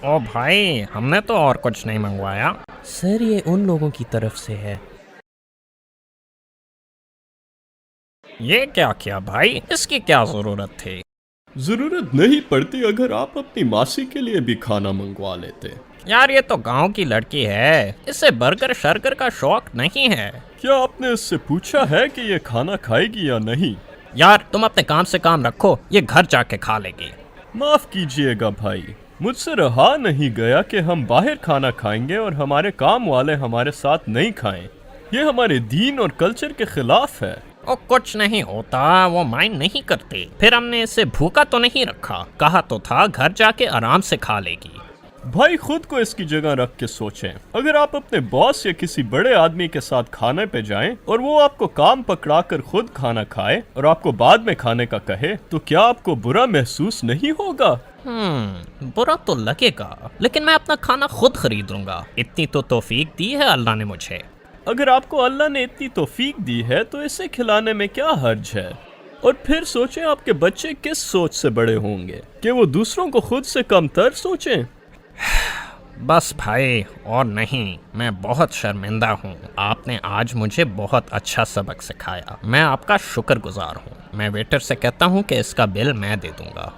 او بھائی، ہم نے تو اور کچھ نہیں منگوایا۔ سر یہ ان لوگوں کی طرف سے ہے۔ یہ کیا کیا بھائی، اس کی کیا ضرورت تھی؟ ضرورت نہیں پڑتی اگر آپ اپنی ماسی کے لیے بھی کھانا منگوا لیتے۔ یار یہ تو گاؤں کی لڑکی ہے، اسے برگر شرگر کا شوق نہیں ہے۔ کیا آپ نے اس سے پوچھا ہے کہ یہ کھانا کھائے گی یا نہیں؟ یار تم اپنے کام سے کام رکھو، یہ گھر جا کے کھا لے گی۔ معاف کیجئے گا بھائی، مجھ سے رہا نہیں گیا کہ ہم باہر کھانا کھائیں گے اور ہمارے کام والے ہمارے ساتھ نہیں کھائیں۔ یہ ہمارے دین اور کلچر کے خلاف ہے۔ وہ کچھ نہیں ہوتا، وہ مائنڈ نہیں کرتے۔ پھر ہم نے اسے بھوکا تو نہیں رکھا، کہا تو تھا گھر جا کے آرام سے کھا لے گی۔ بھائی خود کو اس کی جگہ رکھ کے سوچیں، اگر آپ اپنے باس یا کسی بڑے آدمی کے ساتھ کھانے پہ جائیں اور وہ آپ کو کام پکڑا کر خود کھانا کھائے اور آپ کو بعد میں کھانے کا کہے تو کیا آپ کو برا محسوس نہیں ہوگا؟ برا تو لگے گا، لیکن میں اپنا کھانا خود خرید لوں گا، اتنی تو توفیق دی ہے اللہ نے مجھے۔ اگر آپ کو اللہ نے اتنی توفیق دی ہے تو اسے کھلانے میں کیا حرج ہے؟ اور پھر سوچیں آپ کے بچے کس سوچ سے بڑے ہوں گے، کہ وہ دوسروں کو خود سے کم تر سوچیں؟ بس بھائی اور نہیں، میں بہت شرمندہ ہوں، آپ نے آج مجھے بہت اچھا سبق سکھایا، میں آپ کا شکر گزار ہوں۔ میں ویٹر سے کہتا ہوں کہ اس کا بل میں دے دوں گا۔